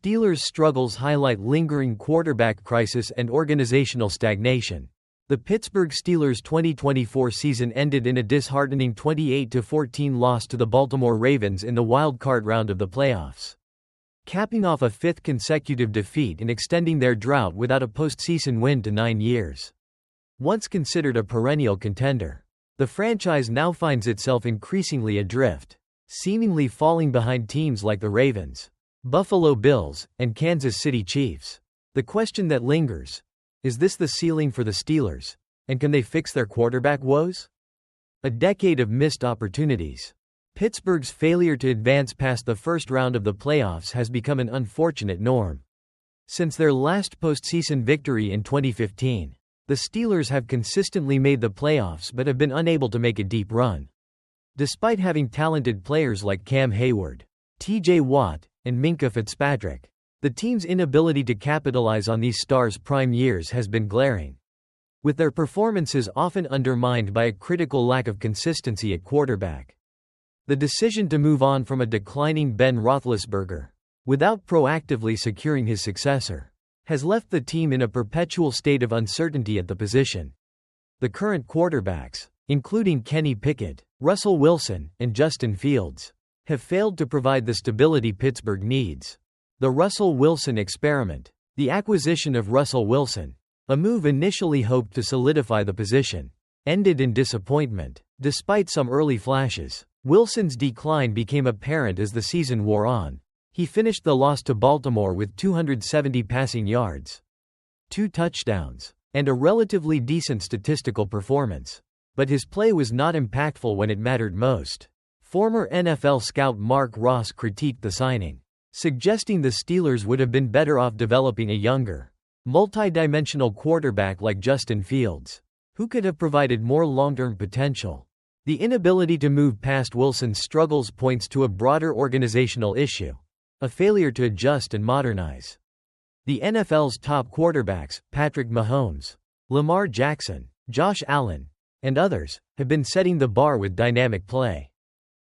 Steelers' struggles highlight lingering quarterback crisis and organizational stagnation. The Pittsburgh Steelers' 2024 season ended in a disheartening 28-14 loss to the Baltimore Ravens in the wild-card round of the playoffs, capping off a fifth consecutive defeat and extending their drought without a postseason win to 9 years. Once considered a perennial contender, the franchise now finds itself increasingly adrift, seemingly falling behind teams like the Ravens, Buffalo Bills, and Kansas City Chiefs. The question that lingers: is this the ceiling for the Steelers, and can they fix their quarterback woes? A decade of missed opportunities. Pittsburgh's failure to advance past the first round of the playoffs has become an unfortunate norm. Since their last postseason victory in 2015, the Steelers have consistently made the playoffs but have been unable to make a deep run. Despite having talented players like Cam Hayward, T.J. Watt, and Minkah Fitzpatrick, the team's inability to capitalize on these stars' prime years has been glaring, with their performances often undermined by a critical lack of consistency at quarterback. The decision to move on from a declining Ben Roethlisberger, without proactively securing his successor, has left the team in a perpetual state of uncertainty at the position. The current quarterbacks, including Kenny Pickett, Russell Wilson, and Justin Fields, have failed to provide the stability Pittsburgh needs. The Russell Wilson experiment. The acquisition of Russell Wilson, a move initially hoped to solidify the position, ended in disappointment. Despite some early flashes, Wilson's decline became apparent as the season wore on. He finished the loss to Baltimore with 270 passing yards, 2 touchdowns, and a relatively decent statistical performance. But his play was not impactful when it mattered most. Former NFL scout Mark Ross critiqued the signing, suggesting the Steelers would have been better off developing a younger, multi-dimensional quarterback like Justin Fields, who could have provided more long-term potential. The inability to move past Wilson's struggles points to a broader organizational issue: a failure to adjust and modernize. The NFL's top quarterbacks, Patrick Mahomes, Lamar Jackson, Josh Allen, and others, have been setting the bar with dynamic play,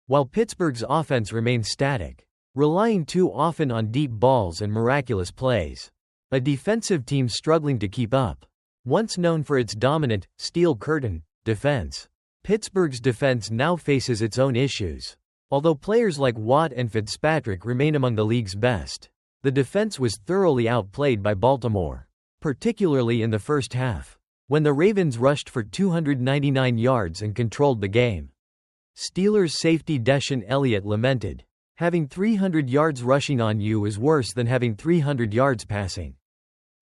while Pittsburgh's offense remains static, relying too often on deep balls and miraculous plays. A defensive team struggling to keep up. Once known for its dominant, steel curtain defense, Pittsburgh's defense now faces its own issues. Although players like Watt and Fitzpatrick remain among the league's best, the defense was thoroughly outplayed by Baltimore, particularly in the first half, when the Ravens rushed for 299 yards and controlled the game. Steelers safety Deshaun Elliott lamented, "Having 300 yards rushing on you is worse than having 300 yards passing,"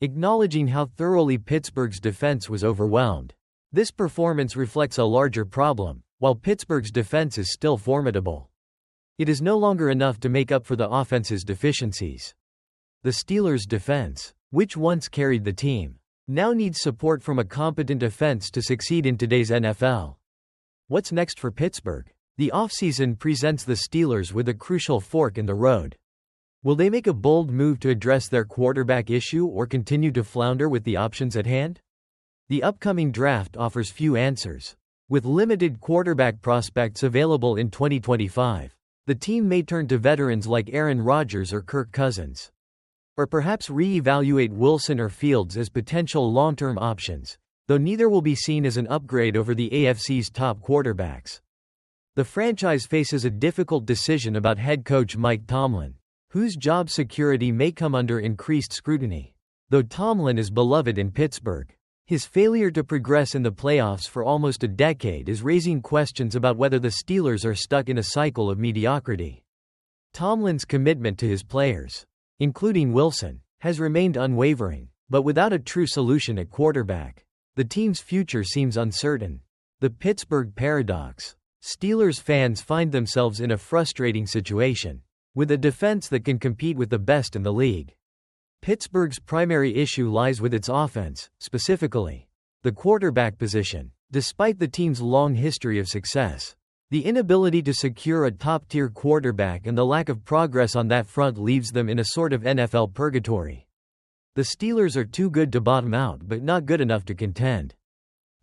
acknowledging how thoroughly Pittsburgh's defense was overwhelmed. This performance reflects a larger problem. While Pittsburgh's defense is still formidable, it is no longer enough to make up for the offense's deficiencies. The Steelers' defense, which once carried the team, now needs support from a competent offense to succeed in today's NFL. What's next for Pittsburgh? The offseason presents the Steelers with a crucial fork in the road. Will they make a bold move to address their quarterback issue or continue to flounder with the options at hand? The upcoming draft offers few answers. With limited quarterback prospects available in 2025, the team may turn to veterans like Aaron Rodgers or Kirk Cousins, or perhaps re-evaluate Wilson or Fields as potential long-term options, though neither will be seen as an upgrade over the AFC's top quarterbacks. The franchise faces a difficult decision about head coach Mike Tomlin, whose job security may come under increased scrutiny. Though Tomlin is beloved in Pittsburgh, his failure to progress in the playoffs for almost a decade is raising questions about whether the Steelers are stuck in a cycle of mediocrity. Tomlin's commitment to his players, including Wilson, has remained unwavering, but without a true solution at quarterback, the team's future seems uncertain. The Pittsburgh paradox. Steelers fans find themselves in a frustrating situation, with a defense that can compete with the best in the league. Pittsburgh's primary issue lies with its offense, specifically the quarterback position. Despite the team's long history of success, the inability to secure a top-tier quarterback and the lack of progress on that front leaves them in a sort of NFL purgatory. The Steelers are too good to bottom out but not good enough to contend,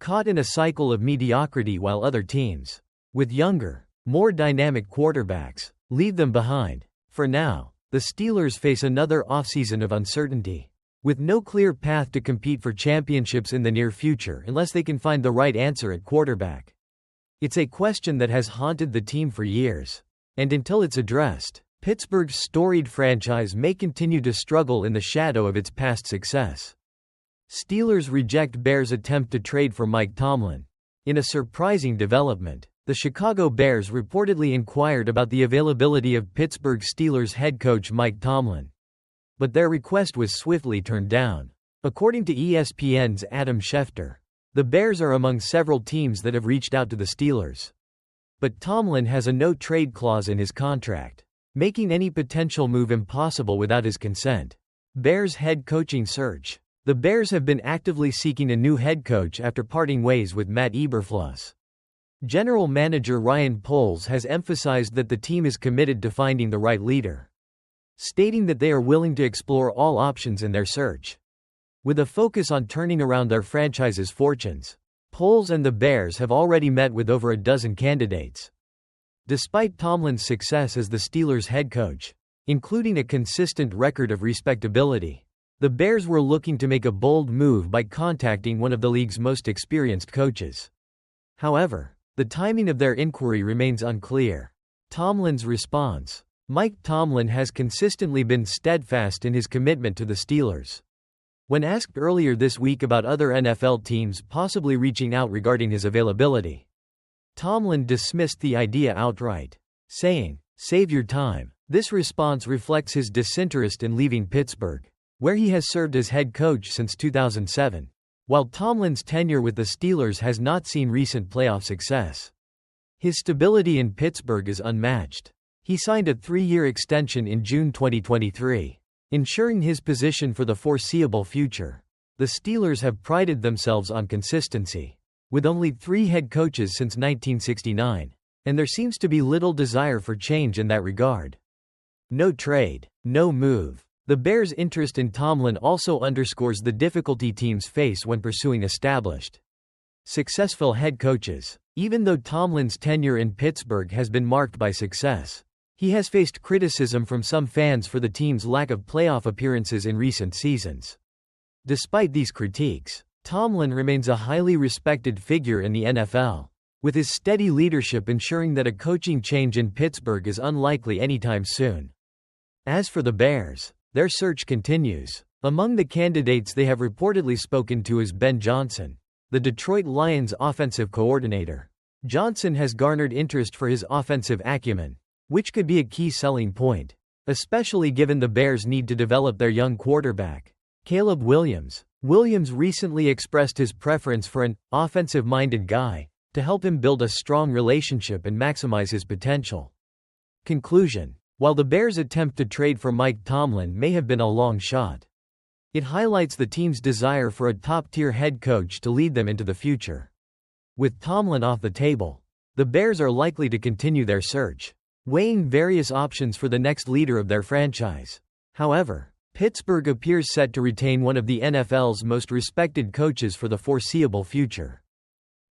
caught in a cycle of mediocrity while other teams, with younger, more dynamic quarterbacks, leave them behind. For now, the Steelers face another offseason of uncertainty. With no clear path to compete for championships in the near future unless they can find the right answer at quarterback. It's a question that has haunted the team for years. And until it's addressed, Pittsburgh's storied franchise may continue to struggle in the shadow of its past success. Steelers reject Bears' attempt to trade for Mike Tomlin. In a surprising development, the Chicago Bears reportedly inquired about the availability of Pittsburgh Steelers head coach Mike Tomlin. But their request was swiftly turned down. According to ESPN's Adam Schefter, the Bears are among several teams that have reached out to the Steelers. But Tomlin has a no-trade clause in his contract, making any potential move impossible without his consent. Bears head coaching search. The Bears have been actively seeking a new head coach after parting ways with Matt Eberflus. General manager Ryan Poles has emphasized that the team is committed to finding the right leader, stating that they are willing to explore all options in their search, with a focus on turning around their franchise's fortunes. Poles and the Bears have already met with over a dozen candidates. Despite Tomlin's success as the Steelers' head coach, including a consistent record of respectability, the Bears were looking to make a bold move by contacting one of the league's most experienced coaches. However, the timing of their inquiry remains unclear. Tomlin's response. Mike Tomlin has consistently been steadfast in his commitment to the Steelers. When asked earlier this week about other NFL teams possibly reaching out regarding his availability, Tomlin dismissed the idea outright, saying, "Save your time." This response reflects his disinterest in leaving Pittsburgh, where he has served as head coach since 2007. While Tomlin's tenure with the Steelers has not seen recent playoff success, his stability in Pittsburgh is unmatched. He signed a 3-year extension in June 2023, ensuring his position for the foreseeable future. The Steelers have prided themselves on consistency, with only 3 head coaches since 1969, and there seems to be little desire for change in that regard. No trade, no move. The Bears' interest in Tomlin also underscores the difficulty teams face when pursuing established, successful head coaches. Even though Tomlin's tenure in Pittsburgh has been marked by success, he has faced criticism from some fans for the team's lack of playoff appearances in recent seasons. Despite these critiques, Tomlin remains a highly respected figure in the NFL, with his steady leadership ensuring that a coaching change in Pittsburgh is unlikely anytime soon. As for the Bears, their search continues. Among the candidates they have reportedly spoken to is Ben Johnson, the Detroit Lions offensive coordinator. Johnson has garnered interest for his offensive acumen, which could be a key selling point, especially given the Bears' need to develop their young quarterback, Caleb Williams. Williams recently expressed his preference for an offensive-minded guy to help him build a strong relationship and maximize his potential. Conclusion. While the Bears' attempt to trade for Mike Tomlin may have been a long shot, it highlights the team's desire for a top-tier head coach to lead them into the future. With Tomlin off the table, the Bears are likely to continue their search, weighing various options for the next leader of their franchise. However, Pittsburgh appears set to retain one of the NFL's most respected coaches for the foreseeable future.